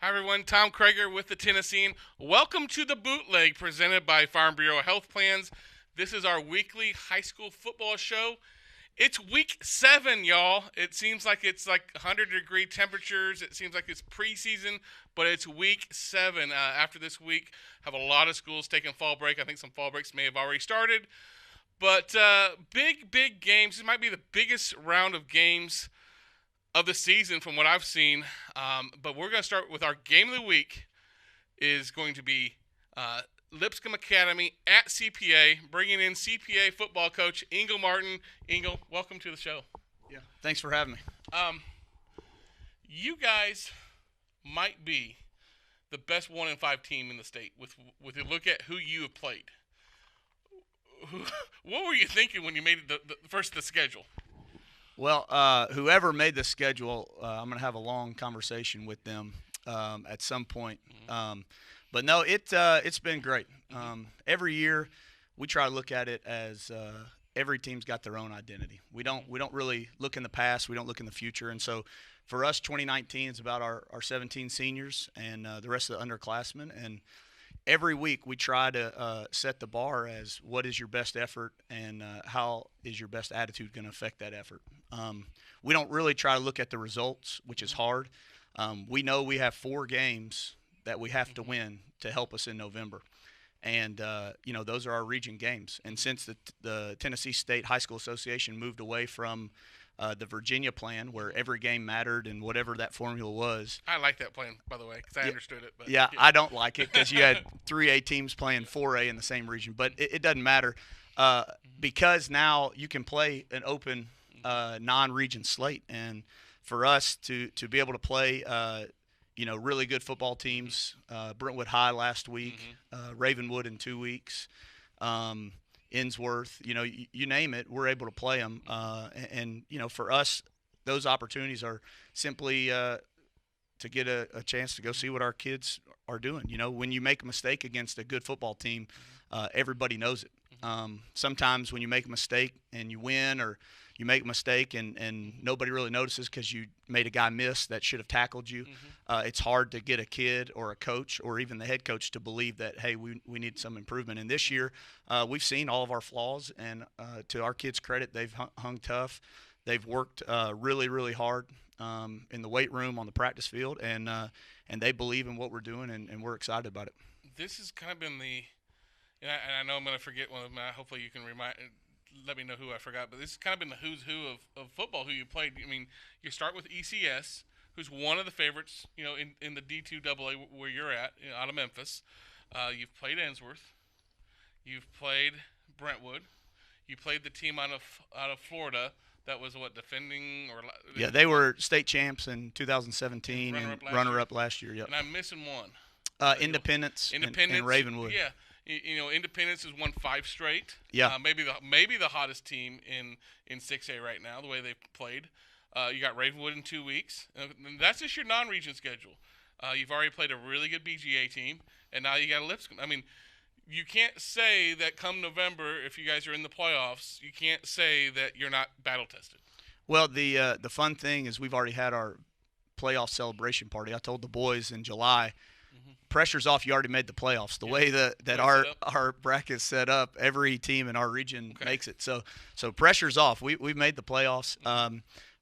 Hi everyone, Tom Kreager with the Tennessean. Welcome to the Bootleg presented by Farm Bureau Health Plans. This is our weekly high school football show. It's week 7, y'all. It seems like it's like 100-degree temperatures. It seems like it's preseason, but it's week 7. After this week, have a lot of schools taking fall break. I think some fall breaks may have already started. But big games. This might be the biggest round of games of the season from what I've seen. But we're going to start with our game of the week is going to be Lipscomb Academy at CPA, bringing in CPA football coach Ingle Martin. Ingle, welcome to the show. Yeah, thanks for having me. You guys might be the best 1-5 team in the state with a look at who you have played. What were you thinking when you made the schedule? Well, whoever made the schedule, I'm going to have a long conversation with them at some point. But no, it's been great. Every year, we try to look at it as every team's got their own identity. We don't really look in the past. We don't look in the future. And so, for us, 2019 is about our 17 seniors and the rest of the underclassmen. And every week we try to set the bar as what is your best effort and how is your best attitude going to affect that effort. We don't really try to look at the results, which is hard. We know we have 4 games that we have to win to help us in November. And, those are our region games. And since the Tennessee State High School Association moved away from the Virginia plan where every game mattered and whatever that formula was. I like that plan, by the way, because I understood it. But yeah, I don't like it because you had 3A teams playing 4A in the same region. But it doesn't matter because now you can play an open non-region slate. And for us to be able to play, really good football teams, Brentwood High last week, Ravenwood in 2 weeks, Innsworth, you name it, we're able to play them. And for us, those opportunities are simply to get a chance to go see what our kids are doing. When you make a mistake against a good football team, everybody knows it. Sometimes when you make a mistake and you win, or you make a mistake and nobody really notices because you made a guy miss that should have tackled you, it's hard to get a kid or a coach or even the head coach to believe that, hey, we need some improvement. And this year we've seen all of our flaws, and to our kids' credit, they've hung tough. They've worked really, really hard in the weight room, on the practice field, and they believe in what we're doing, and we're excited about it. This has kind of been and I know I'm going to forget one of them. Hopefully you can let me know who I forgot. But this has kind of been the who's who of football who you played. I mean, you start with ECS, who's one of the favorites, in the D2AA where you're at, out of Memphis. You've played Innsworth. You've played Brentwood. You played the team out of Florida that was defending or yeah, they were state champs in 2017 and runner-up last year. Yep. And I'm missing one. Independence and Ravenwood. Yeah. Independence has won 5 straight. Yeah. Maybe the hottest team in 6A right now, the way they've played. You got Ravenwood in 2 weeks. That's just your non-region schedule. You've already played a really good BGA team, and now you got a Lipscomb. I mean, you can't say that come November, if you guys are in the playoffs, you can't say that you're not battle-tested. Well, the fun thing is we've already had our playoff celebration party. I told the boys in July, pressure's off. You already made the playoffs. The way that our bracket's set up, every team in our region makes it. So pressure's off. We've made the playoffs.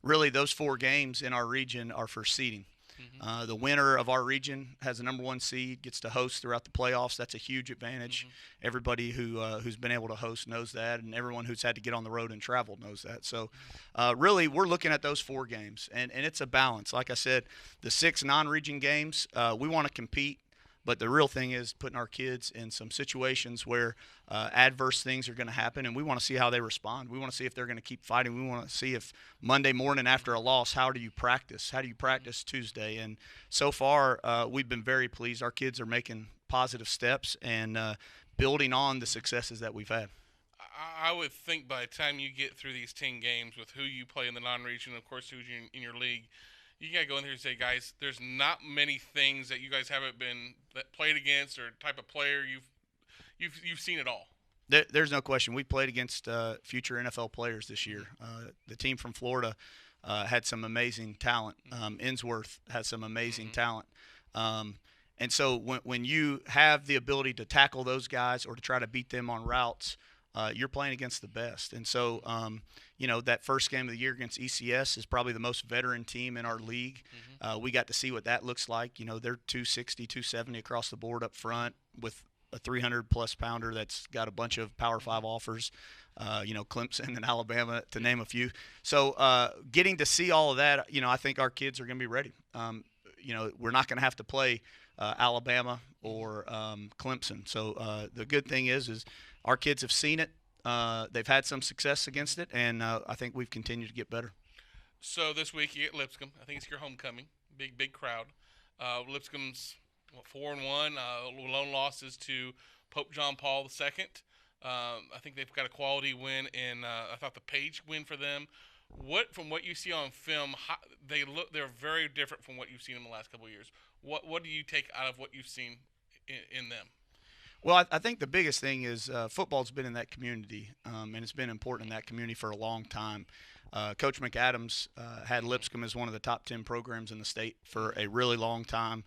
Really, those 4 games in our region are for seeding. The winner of our region has the number 1 seed, gets to host throughout the playoffs. That's a huge advantage. Everybody who's been able to host knows that, and everyone who's had to get on the road and travel knows that. So really, we're looking at those 4 games, and it's a balance. Like I said, the 6 non-region games, we want to compete. But the real thing is putting our kids in some situations where adverse things are going to happen, and we want to see how they respond. We want to see if they're going to keep fighting. We want to see if Monday morning after a loss, how do you practice? How do you practice Tuesday? And so far, we've been very pleased. Our kids are making positive steps and building on the successes that we've had. I would think by the time you get through these 10 games with who you play in the non-region, of course, who's in your league, you got to go in there and say, guys, there's not many things that you guys haven't been played against or type of player you've seen it all. There's no question. We played against future NFL players this year. The team from Florida had some amazing talent. Innsworth has some amazing talent. And so when you have the ability to tackle those guys or to try to beat them on routes, you're playing against the best. And so, that first game of the year against ECS is probably the most veteran team in our league. We got to see what that looks like. They're 260, 270 across the board up front with a 300-plus pounder that's got a bunch of Power 5 offers, Clemson and Alabama, to name a few. So getting to see all of that, I think our kids are going to be ready. We're not going to have to play Alabama or Clemson. So the good thing is our kids have seen it. They've had some success against it, and I think we've continued to get better. So this week you get Lipscomb. I think it's your homecoming. Big crowd. Lipscomb's 4-1. Lone losses to Pope John Paul II. I think they've got a quality win in. I thought the Page win for them. From what you see on film, they're very different from what you've seen in the last couple of years. What do you take out of what you've seen in them? Well, I think the biggest thing is football's been in that community, and it's been important in that community for a long time. Coach McAdams had Lipscomb as one of the top 10 programs in the state for a really long time.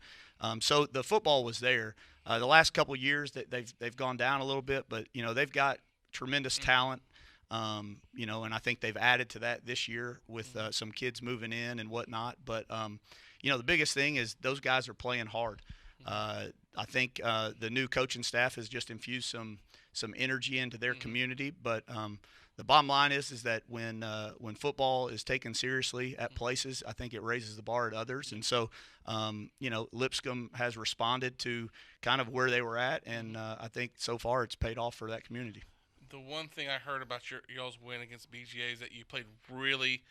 So the football was there. The last couple of years that they've gone down a little bit, but they've got tremendous talent. And I think they've added to that this year with some kids moving in and whatnot. But the biggest thing is those guys are playing hard. I think the new coaching staff has just infused some energy into their community. But the bottom line is that when football is taken seriously at places, I think it raises the bar at others. And so, Lipscomb has responded to kind of where they were at, and I think so far it's paid off for that community. The one thing I heard about y'all's win against BGA is that you played really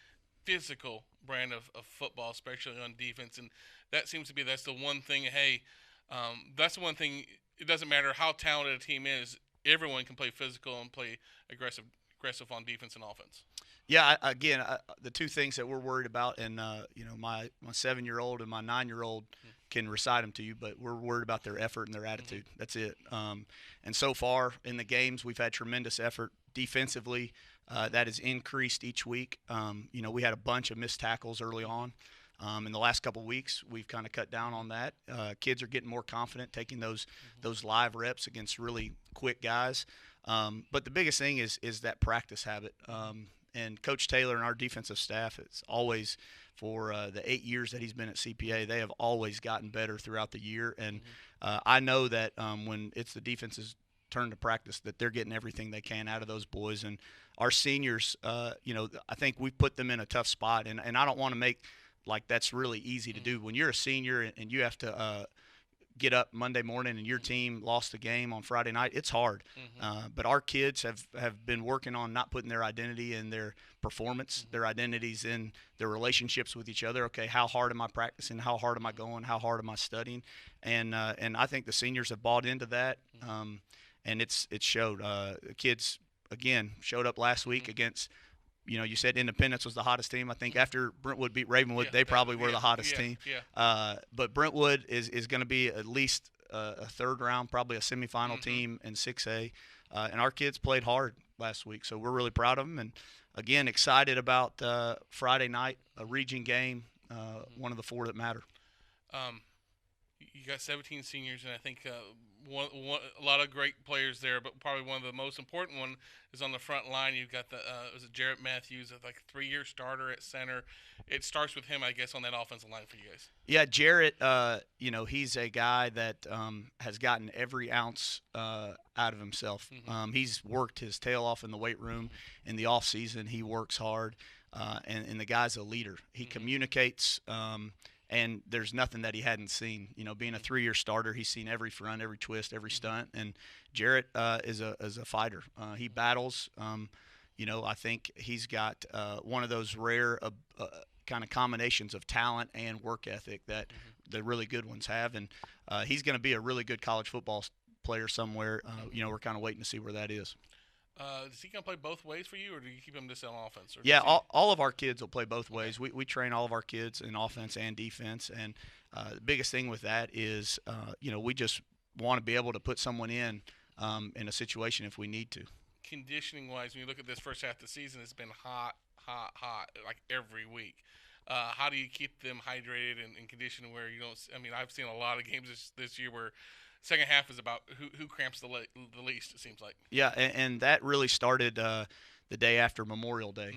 physical brand of football, especially on defense, and that's the one thing. Hey, that's the one thing. It doesn't matter how talented a team is; everyone can play physical and play aggressive on defense and offense. Yeah, again, the two things that we're worried about, and my 7-year-old and my 9-year-old can recite them to you, but we're worried about their effort and their attitude. That's it. And so far in the games, we've had tremendous effort defensively. That has increased each week. We had a bunch of missed tackles early on. In the last couple of weeks, we've kind of cut down on that. Kids are getting more confident taking those live reps against really quick guys. But the biggest thing is that practice habit. And Coach Taylor and our defensive staff, it's always for the 8 years that he's been at CPA, they have always gotten better throughout the year. And I know that when it's the defense's turn to practice, that they're getting everything they can out of those boys. And our seniors, I think we put them in a tough spot. And I don't want to make like that's really easy to do. When you're a senior and you have to get up Monday morning and your team lost the game on Friday night, it's hard. But our kids have been working on not putting their identity in their performance, their identities in their relationships with each other. Okay, how hard am I practicing? How hard am I going? How hard am I studying? And I think the seniors have bought into that, and it showed. The kids, again, showed up last week against – you said Independence was the hottest team. I think after Brentwood beat Ravenwood, they probably were the hottest team. But Brentwood is going to be at least a third round, probably a semifinal team in 6A. And our kids played hard last week, so we're really proud of them. And, again, excited about Friday night, a region game, one of the four that matter. You got 17 seniors, and I think a lot of great players there, but probably one of the most important one is on the front line. You've got was it Jarrett Matthews, like a 3-year starter at center. It starts with him, I guess, on that offensive line for you guys. Yeah, Jarrett, he's a guy that has gotten every ounce out of himself. He's worked his tail off in the weight room in the off season. He works hard, and the guy's a leader. He communicates. And there's nothing that he hadn't seen. Being a 3-year starter, he's seen every front, every twist, every stunt. And Jarrett is a fighter. He battles. I think he's got one of those rare kind of combinations of talent and work ethic that the really good ones have. And he's going to be a really good college football player somewhere. We're kind of waiting to see where that is. Is he going to play both ways for you, or do you keep him just on offense? Yeah, all of our kids will play both ways. We train all of our kids in offense and defense, and the biggest thing with that is, we just want to be able to put someone in a situation if we need to. Conditioning-wise, when you look at this first half of the season, it's been hot, like every week. How do you keep them hydrated and conditioned where you don't? I mean, I've seen a lot of games this year where second half is about who cramps the least. It seems like. Yeah, and that really started the day after Memorial Day.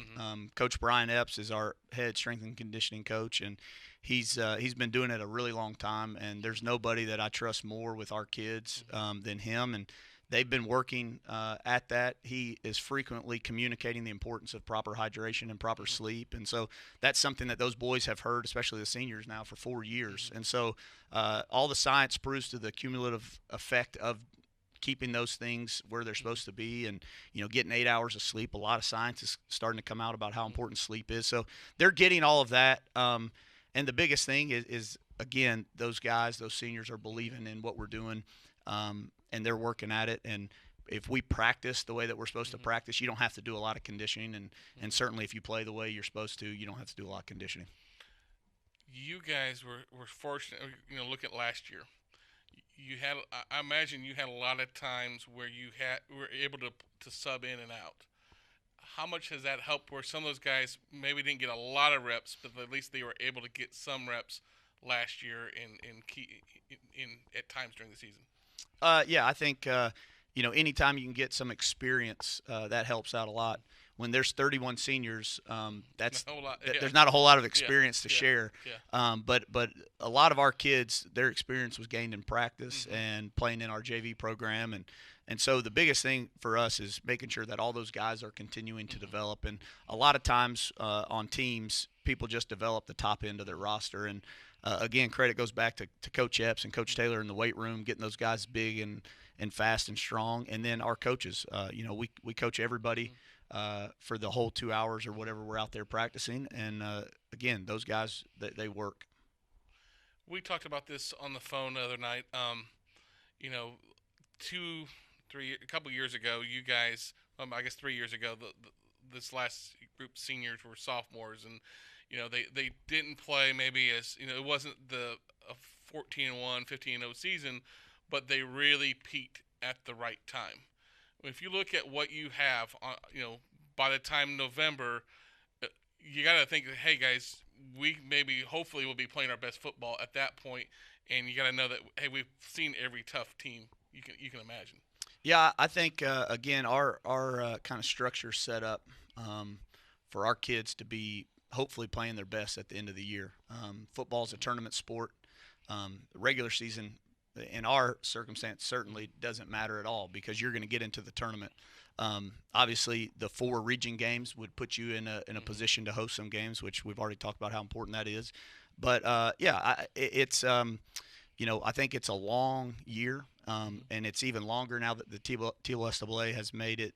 Coach Brian Epps is our head strength and conditioning coach, and he's been doing it a really long time. And there's nobody that I trust more with our kids than him. And they've been working at that. He is frequently communicating the importance of proper hydration and proper sleep. And so that's something that those boys have heard, especially the seniors now, for 4 years. And so all the science proves to the cumulative effect of keeping those things where they're supposed to be, and getting 8 hours of sleep. A lot of science is starting to come out about how important sleep is. So they're getting all of that. And the biggest thing is again, those guys, those seniors are believing in what we're doing. And they're working at it. And if we practice the way that we're supposed to practice, you don't have to do a lot of conditioning. And certainly if you play the way you're supposed to, you don't have to do a lot of conditioning. You guys were fortunate. Look at last year. You had, I imagine you had a lot of times where you were able to sub in and out. How much has that helped where some of those guys maybe didn't get a lot of reps, but at least they were able to get some reps last year in at times during the season? Yeah, I think anytime you can get some experience, that helps out a lot. When there's 31 seniors, there's not a whole lot of experience to share. Yeah. But a lot of our kids, their experience was gained in practice and playing in our JV program, and so the biggest thing for us is making sure that all those guys are continuing to develop. And a lot of times on teams, people just develop the top end of their roster. And again, credit goes back to Coach Epps and Coach Taylor in the weight room, getting those guys big and fast and strong. And then our coaches, we coach everybody for the whole 2 hours or whatever we're out there practicing. And again, those guys, they work. We talked about this on the phone the other night. A couple years ago, you guys, I guess 3 years ago, this last group of seniors were sophomores, and they didn't play maybe as it wasn't the 14-1, 15-0 season, but they really peaked at the right time. If you look at what you have, by the time November, you got to think, hey guys, we hopefully will be playing our best football at that point, and you got to know that hey, we've seen every tough team you can imagine. Yeah, I think again our kind of structure set up for our kids to be hopefully playing their best at the end of the year. Football is a tournament sport. Regular season, in our circumstance, certainly doesn't matter at all because you're going to get into the tournament. Obviously, the 4 region games would put you in a position to host some games, which we've already talked about how important that is. But it's I think it's a long year, and it's even longer now that the TLSAA has made it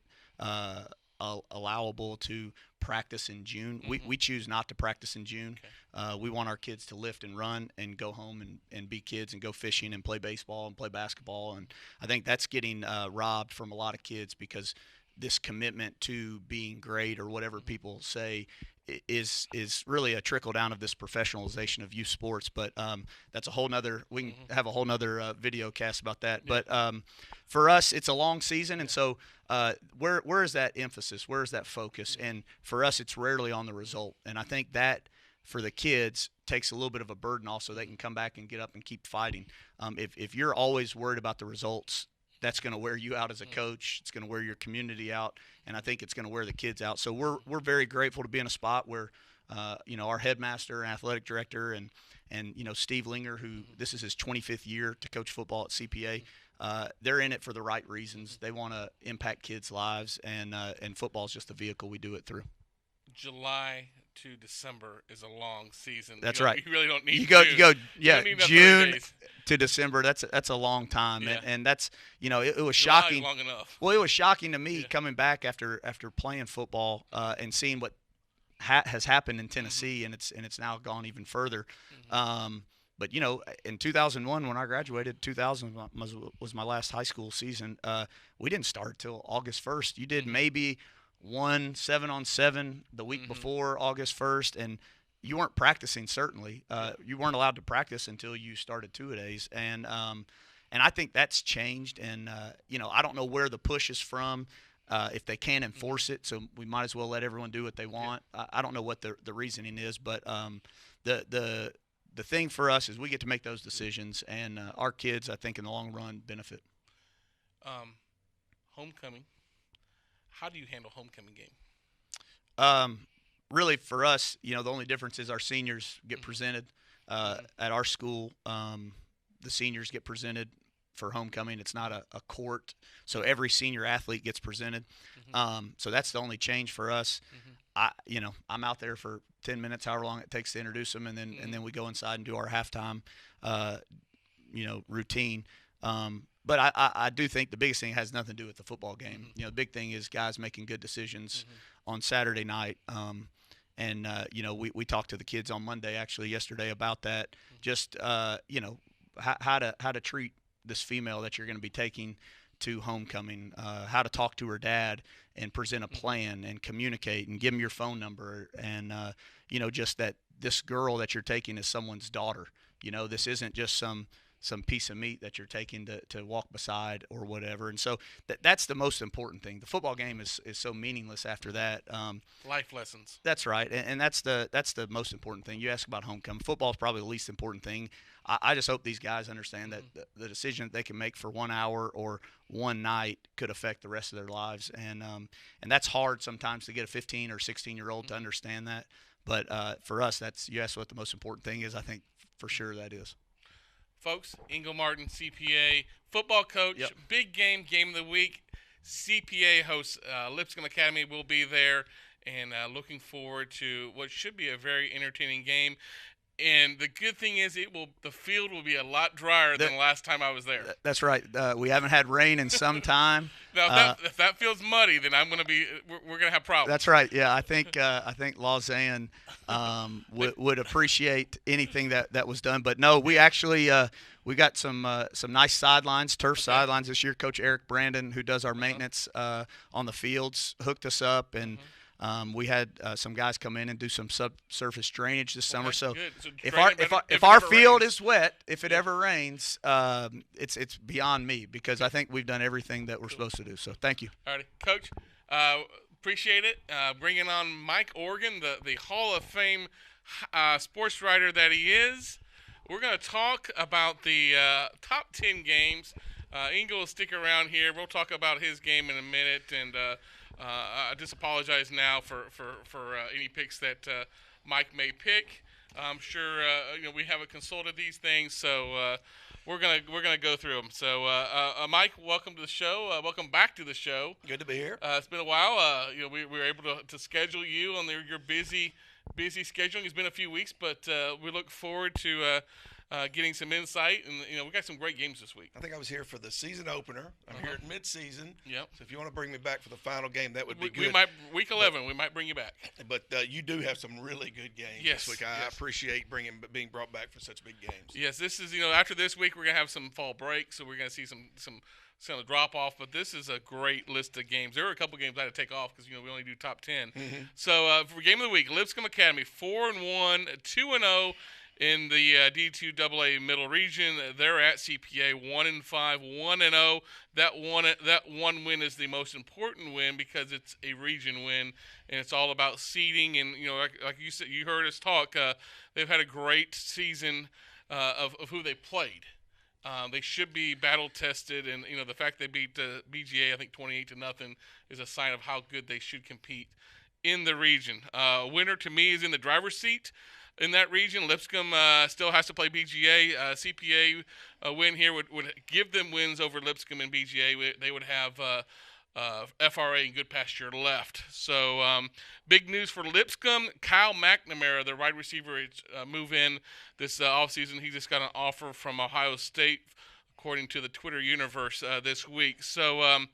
allowable to practice in June. We choose not to practice in June. Okay. We want our kids to lift and run and go home and be kids and go fishing and play baseball and play basketball. And I think that's getting robbed from a lot of kids because this commitment to being great or whatever people say is really a trickle down of this professionalization of youth sports. But that's a whole nother, we can have a whole nother video cast about that. Yeah. But for us, it's a long season. And so where is that emphasis? Where is that focus? And for us, it's rarely on the result. And I think that for the kids takes a little bit of a burden off so they can come back and get up and keep fighting. If you're always worried about the results, that's going to wear you out as a coach. It's going to wear your community out, and I think it's going to wear the kids out. So we're very grateful to be in a spot where, our headmaster and athletic director and Steve Linger, who this is his 25th year to coach football at CPA, they're in it for the right reasons. They want to impact kids' lives, and football is just the vehicle we do it through. July to December is a long season. That's right. You really don't need you go June to December. That's a long time, yeah. and that's it was July shocking. Is long enough. Well, it was shocking to me coming back after playing football and seeing what has happened in Tennessee, and it's now gone even further. But in 2001 when I graduated, 2000 was my last high school season. We didn't start till August 1st. You did maybe 1 7-on-7 the week before August 1st, and you weren't practicing. Certainly, you weren't allowed to practice until you started two-a-days, and I think that's changed. And I don't know where the push is from. if they can't enforce it, so we might as well let everyone do what they want. I don't know what the reasoning is, but the thing for us is we get to make those decisions, and our kids, I think, in the long run, benefit. Homecoming. How do you handle homecoming game? Really, for us, the only difference is our seniors get presented at our school. The seniors get presented for homecoming. It's not a court, so every senior athlete gets presented. So that's the only change for us. I'm out there for 10 minutes, however long it takes to introduce them, and then we go inside and do our halftime, routine. But I do think the biggest thing has nothing to do with the football game. The big thing is guys making good decisions on Saturday night. We talked to the kids on Monday, actually yesterday, about that. Just how to treat this female that you're going to be taking to homecoming, how to talk to her dad and present a plan and communicate and give them your phone number, and just that this girl that you're taking is someone's daughter. This isn't just some piece of meat that you're taking to walk beside or whatever. And so that's the most important thing. The football game is so meaningless after that. Life lessons. That's right, and that's the most important thing. You ask about homecoming. Football is probably the least important thing. I just hope these guys understand that the decision that they can make for 1 hour or one night could affect the rest of their lives, and that's hard sometimes to get a 15 or 16-year-old to understand that. But for us, you asked what the most important thing is. I think for sure that is. Folks, Ingle Martin, CPA football coach. Yep. Big game of the week. CPA hosts Lipscomb Academy will be there, and looking forward to what should be a very entertaining game. And the good thing is the field will be a lot drier than the last time I was there. That's right. We haven't had rain in some time. Now, if that feels muddy, then we're gonna have problems. That's right. Yeah, I think Lausanne would appreciate anything that was done. But no, we actually we got some nice sidelines, turf sidelines this year. Coach Eric Brandon, who does our maintenance on the fields, hooked us up, and we had some guys come in and do some subsurface drainage this summer. So if our field is wet, if it ever rains, it's beyond me, because I think we've done everything that we're supposed to do. So thank you. All right, Coach. Appreciate it. Bringing on Mike Organ, the Hall of Fame sports writer that he is. We're going to talk about the top 10 games. Ingle will stick around here. We'll talk about his game in a minute, and I just apologize now for any picks that Mike may pick. I'm sure we haven't consulted these things, so we're gonna go through them. So Mike, welcome to the show. Welcome back to the show. Good to be here. It's been a while. We were able to schedule you on your busy scheduling. It's been a few weeks, but we look forward to getting some insight, and we got some great games this week. I think I was here for the season opener. I'm here at mid-season. Yep. So if you want to bring me back for the final game, that would be good. We might week 11. We might bring you back. But you do have some really good games this week. I appreciate being brought back for such big games. Yes, this is after this week we're gonna have some fall break, so we're gonna see some drop off. But this is a great list of games. There were a couple games I had to take off because we only do top 10. So for game of the week, Lipscomb Academy 4-1, 2-0. In the D2 AA Middle Region, they're at CPA 1-5, 1-0. That one win is the most important win because it's a region win, and it's all about seeding. And like you said, you heard us talk. They've had a great season of who they played. They should be battle tested, and the fact they beat BGA, I think 28-0, is a sign of how good they should compete in the region. Winner to me is in the driver's seat. In that region, Lipscomb still has to play BGA. CPA win here would give them wins over Lipscomb and BGA. They would have FRA and Good Pasture left. So big news for Lipscomb. Kyle McNamara, the wide receiver, move in this offseason. He just got an offer from Ohio State, according to the Twitter universe this week. So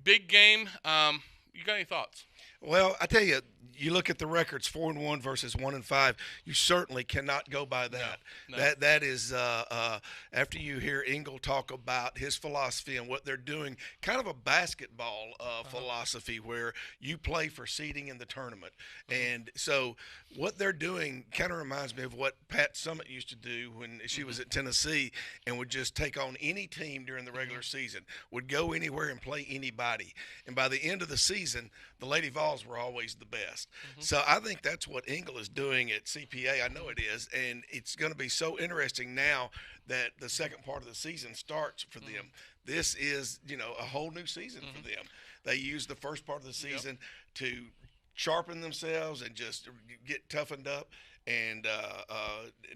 big game. You got any thoughts? Well, I tell you, you look at the records, 4-1 versus 1-5. You certainly cannot go by that. No. That is after you hear Ingle talk about his philosophy and what they're doing, kind of a basketball philosophy where you play for seeding in the tournament. And so what they're doing kind of reminds me of what Pat Summitt used to do when she was at Tennessee, and would just take on any team during the regular season, would go anywhere and play anybody. And by the end of the season, the Lady Vols were always the best. So I think that's what Ingle is doing at CPA. I know it is, and it's going to be so interesting now that the second part of the season starts for them. This is, a whole new season for them. They use the first part of the season to sharpen themselves and just get toughened up. And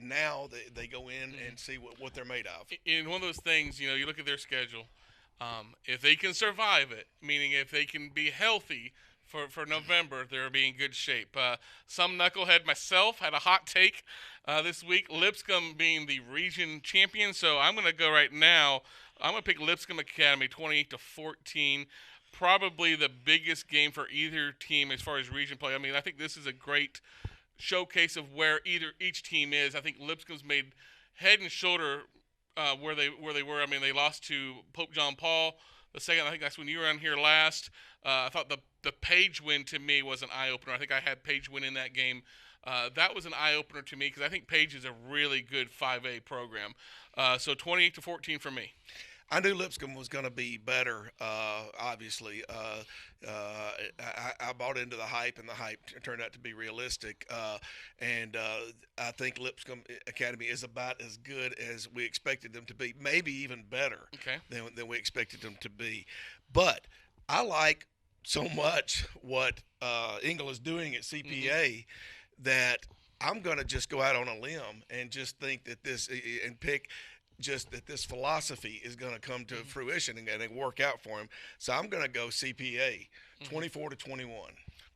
now they go in and see what they're made of. In one of those things, you look at their schedule. If they can survive it, meaning if they can be healthy for November, they'll be in good shape. Some knucklehead myself had a hot take this week, Lipscomb being the region champion. So I'm going to go right now. I'm going to pick Lipscomb Academy 28-14. Probably the biggest game for either team as far as region play. I mean, I think this is a great showcase of where each team is. I think Lipscomb's made head and shoulder where they were. I mean, they lost to Pope John Paul the second. I think that's when you were on here last. I thought the Page win to me was an eye opener. I think I had Page win in that game. That was an eye opener to me because I think Page is a really good 5A program. So 28-14 for me. I knew Lipscomb was going to be better, obviously. I bought into the hype, and the hype turned out to be realistic. And I think Lipscomb Academy is about as good as we expected them to be, maybe even better than we expected them to be. But I like so much what Ingle is doing at CPA that I'm going to just go out on a limb and just think that this philosophy is going to come to fruition and work out for him. So I'm going to go CPA 24-21.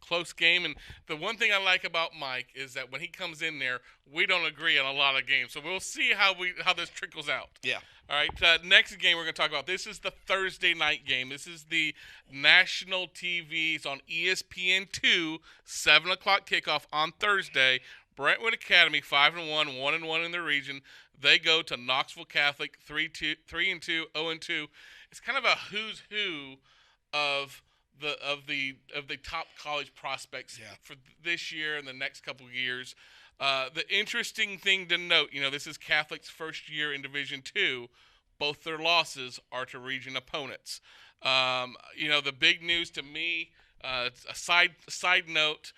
Close game, and the one thing I like about Mike is that when he comes in there, we don't agree on a lot of games. So we'll see how this trickles out. Yeah. All right. Next game we're going to talk about. This is the Thursday night game. This is the national TVs on ESPN2, 7:00 kickoff on Thursday. Brentwood Academy 5-1, 1-1 in the region. They go to Knoxville Catholic 3-2, 0-2. It's kind of a who's who of the top college prospects for this year and the next couple of years. The interesting thing to note, this is Catholic's first year in Division II. Both their losses are to region opponents. The big news to me, a side note.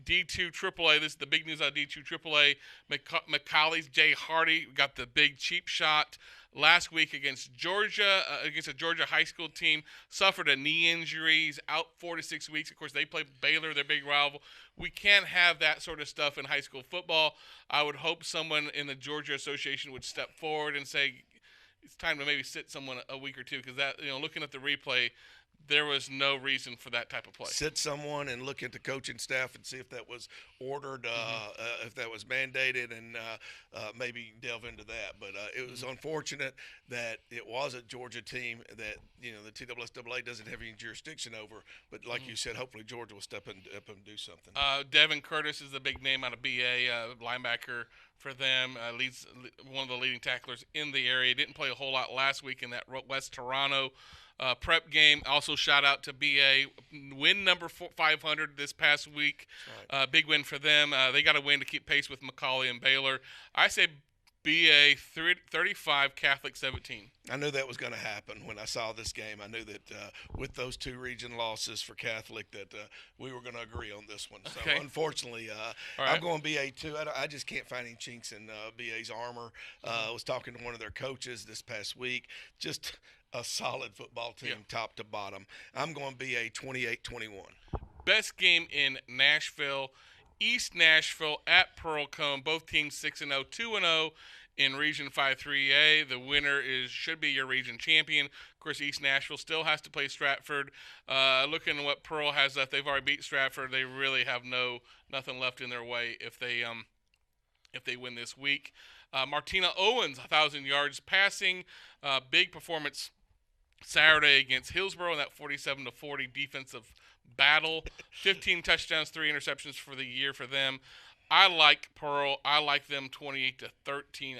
D2 AAA. This is the big news on D2 AAA. McCauley's Jay Hardy got the big cheap shot last week against Georgia, against a Georgia high school team. Suffered a knee injury. He's out 4 to 6 weeks. Of course, they play Baylor, their big rival. We can't have that sort of stuff in high school football. I would hope someone in the Georgia Association would step forward and say it's time to maybe sit someone a week or two, because that, looking at the replay, there was no reason for that type of play. Sit someone and look at the coaching staff and see if that was ordered, if that was mandated, and maybe delve into that. But it was unfortunate that it was a Georgia team that, the TSSAA doesn't have any jurisdiction over. But like you said, hopefully Georgia will step up and do something. Devin Curtis is the big name out of BA, linebacker for them, leads one of the leading tacklers in the area. Didn't play a whole lot last week in that West Toronto prep game. Also, shout out to BA, win number 500 this past week. Right. Big win for them. They got a win to keep pace with McCauley and Baylor. I say BA 35, Catholic 17. I knew that was going to happen when I saw this game. I knew that with those two region losses for Catholic that we were going to agree on this one. So, unfortunately, right. I'm going BA too. I just can't find any chinks in BA's armor. I was talking to one of their coaches this past week. Just a solid football team, top to bottom. I'm going BA 28-21. Best game in Nashville. East Nashville at Pearl-Cohn. Both teams 6-0, 2-0 in Region 5-3A. The winner should be your region champion. Of course, East Nashville still has to play Stratford. Looking at what Pearl has left, they've already beat Stratford. They really have nothing left in their way if they win this week. Martina Owens, 1,000 yards passing. Big performance Saturday against Hillsborough in that 47-40 defensive battle. 15 touchdowns, 3 interceptions for the year for them. I like Pearl. I like them 28-13.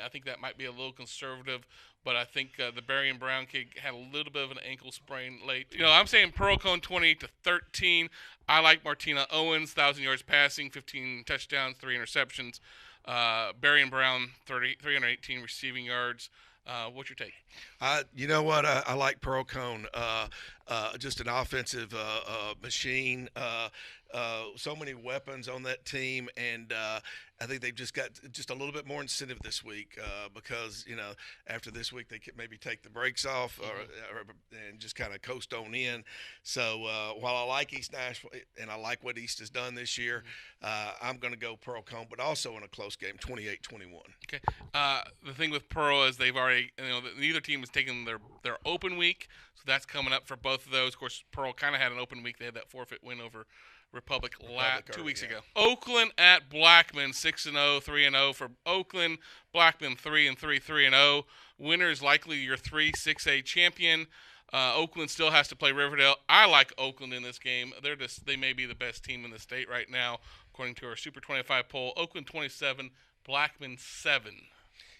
I think that might be a little conservative, but I think the Berrien Brown kid had a little bit of an ankle sprain late. I'm saying Pearl Cone 28-13. I like Martina Owens, 1,000 yards passing, 15 touchdowns, 3 interceptions. Berrien Brown, 318 receiving yards. What's your take? You know what? I like Pearl Cone. Just an offensive machine. So many weapons on that team, and I think they've just got just a little bit more incentive this week because after this week they could maybe take the brakes off and just kind of coast on in. So while I like East Nashville and I like what East has done this year, I'm going to go Pearl Cone, but also in a close game, 28-21. Okay. The thing with Pearl is they've already neither team has taken their open week, so that's coming up for both of those. Of course, Pearl kind of had an open week. They had that forfeit win over Republic 2 weeks ago. Oakland at Blackman, 6-0, 3-0 for Oakland. Blackman 3-3, 3-0. Winner is likely your 3-6A champion. Oakland still has to play Riverdale. I like Oakland in this game. They may be the best team in the state right now, according to our Super 25 poll. Oakland 27, Blackman 7.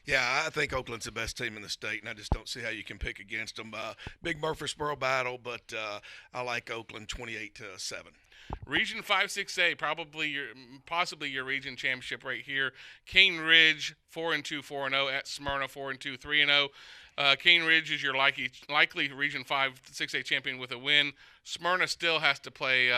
Yeah, I think Oakland's the best team in the state, and I just don't see how you can pick against them. Big Murfreesboro battle, but I like Oakland 28-7. Region 5-6A, possibly your region championship right here. Cane Ridge 4-2, 4-0 at Smyrna 4-2, 3-0. Cane Ridge is your likely Region 5-6A champion with a win. Smyrna still has to play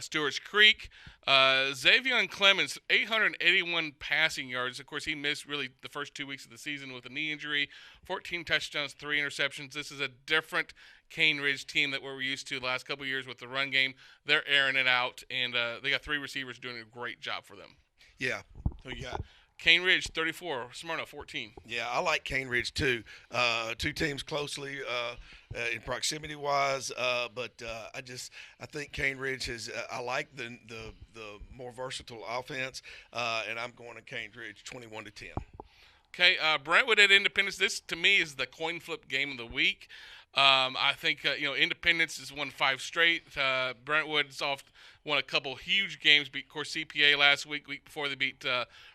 Stewart's Creek. Xavier Clemens, 881 passing yards. Of course, he missed really the first 2 weeks of the season with a knee injury. 14 touchdowns, 3 interceptions. This is a different Cane Ridge team that we're used to the last couple of years with the run game. They're airing it out, and they got 3 receivers doing a great job for them. Yeah. Who you got? Cane Ridge 34, Smyrna 14. Yeah, I like Cane Ridge too. 2 teams closely in proximity wise, but I think Cane Ridge is. I like the more versatile offense, and I'm going to Cane Ridge 21-10. Okay, Brentwood at Independence. This to me is the coin flip game of the week. I think Independence has won 5 straight. Brentwood's won a couple huge games. Beat, of course, CPA last week before they beat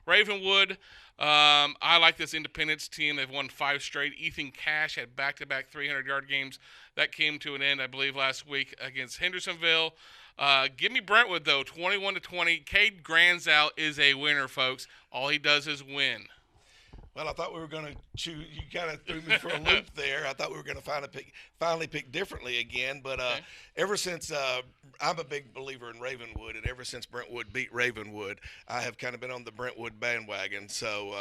Ravenwood. I like this Independence team. They've won 5 straight. Ethan Cash had back-to-back 300-yard games. That came to an end, I believe, last week against Hendersonville. Give me Brentwood, though, 21-20. Cade Granzow is a winner, folks. All he does is win. Well, I thought we were going to choose. You kind of threw me for a loop there. I thought we were going to finally pick differently again. But ever since I'm a big believer in Ravenwood, and ever since Brentwood beat Ravenwood, I have kind of been on the Brentwood bandwagon. So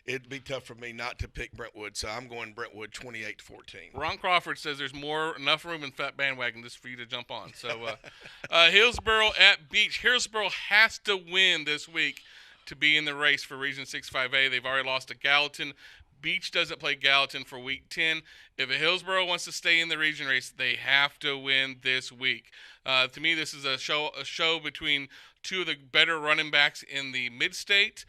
it'd be tough for me not to pick Brentwood. So I'm going Brentwood 28-14. Ron Crawford says there's enough room in that bandwagon just for you to jump on. So Hillsborough at Beach. Hillsborough has to win this week to be in the race for Region 6-5A. They've already lost to Gallatin. Beach doesn't play Gallatin for Week 10. If Hillsborough wants to stay in the region race, they have to win this week. To me, this is a show between 2 of the better running backs in the mid-state.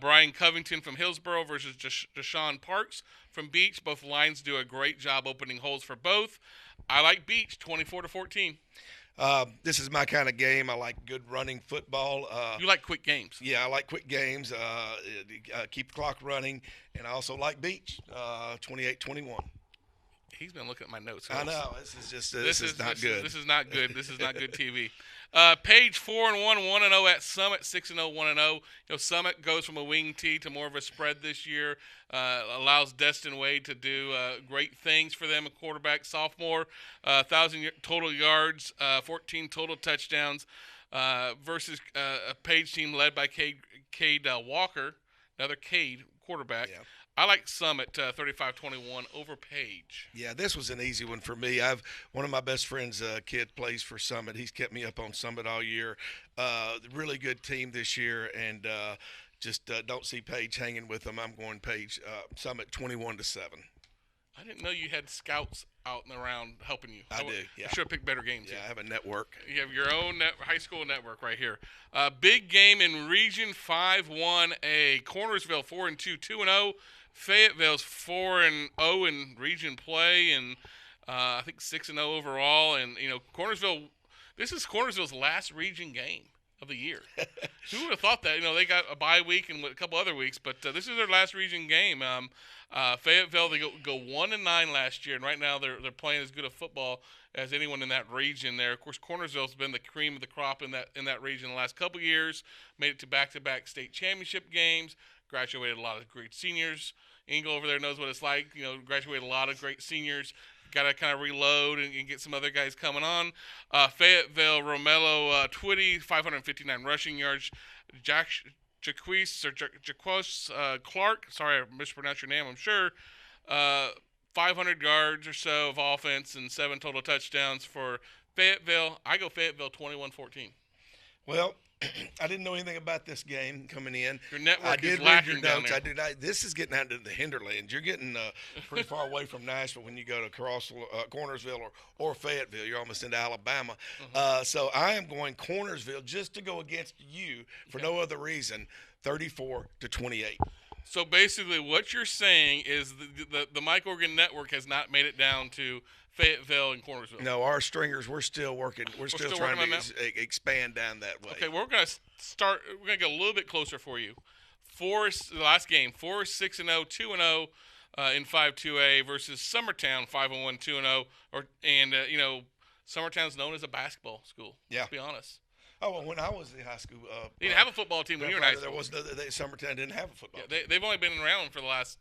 Brian Covington from Hillsborough versus Deshaun Parks from Beach. Both lines do a great job opening holes for both. I like Beach, 24-14. This is my kind of game. I like good running football. You like quick games? Yeah, I like quick games. Keep the clock running, and I also like Beach, 28-21. He's been looking at my notes. I know. This is not good. This is not good. This is not good TV. Page 4-1, 1-0 at Summit, 6-0, 1-0. Summit goes from a wing tee to more of a spread this year. Allows Destin Wade to do great things for them. A quarterback, sophomore, 1,000 total yards, 14 total touchdowns versus a Page team led by Cade Walker, another Cade quarterback. Yeah. I like Summit 35-21 over Page. Yeah, this was an easy one for me. One of my best friends' kid plays for Summit. He's kept me up on Summit all year. Really good team this year, and just don't see Page hanging with them. I'm going Page Summit 21-7. I didn't know you had scouts out and around helping you. I do, yeah. I should have picked better games. Yeah, I have a network. You have your own high school network right here. Big game in Region 5-1A. Cornersville 4-2, 2-0. Fayetteville's 4-0 in region play, and I think 6-0 overall, and Cornersville. This is Cornersville's last region game of the year. Who would have thought that? They got a bye week and a couple other weeks, but this is their last region game. Fayetteville, they go 1-9 last year, and right now they're playing as good a football as anyone in that region there. Of course, Cornersville's been the cream of the crop in that region the last couple years. Made it to back-to-back state championship games. Graduated a lot of great seniors. Ingle over there knows what it's like. Graduated a lot of great seniors. Got to kind of reload and get some other guys coming on. Fayetteville, Romello, Twitty, 559 rushing yards. Jaquez Clark, sorry I mispronounced your name, I'm sure. 500 yards or so of offense and 7 total touchdowns for Fayetteville. I go Fayetteville 21-14. Well, I didn't know anything about this game coming in. Your network is lacking down there. This is getting out into the hinterlands. You're getting pretty far away from Nashville when you go to Cornersville or Fayetteville. You're almost into Alabama. So I am going Cornersville just to go against you for no other reason, 34-28. So basically what you're saying is the Mike Organ network has not made it down to Fayetteville and Cornersville. No, our stringers, we're still working. We're still trying to expand down that way. Okay, we're going to start. We're going to get a little bit closer for you. The last game, Forest 6-0, 2-0 in 5-2A versus Summertown 5-1, 2-0. Summertown's known as a basketball school. Yeah, let's be honest. Oh, well, when I was in high school, they didn't have a football team when you were in high school. Summertown didn't have a football team. They've only been around for the last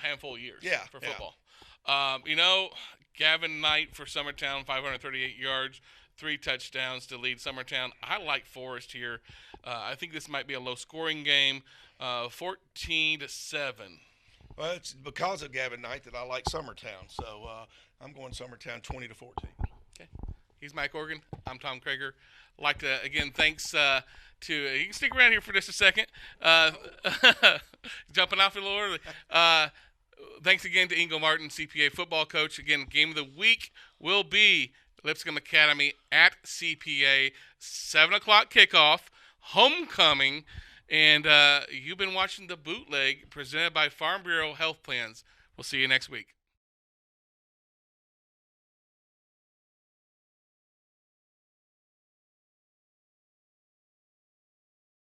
handful of years. For football. Gavin Knight for Summertown, 538 yards, 3 touchdowns to lead Summertown. I like Forest here. I think this might be a low-scoring game, 14-7. Well, it's because of Gavin Knight that I like Summertown. So I'm going Summertown 20-14. Okay. He's Mike Organ. I'm Tom Kreager. I'd like to, again, thanks to you can stick around here for just a second. Jumping off a little early. Thanks again to Ingle Martin, CPA football coach. Again, game of the week will be Lipscomb Academy at CPA, 7 o'clock kickoff, homecoming. And you've been watching The Bootleg presented by Farm Bureau Health Plans. We'll see you next week.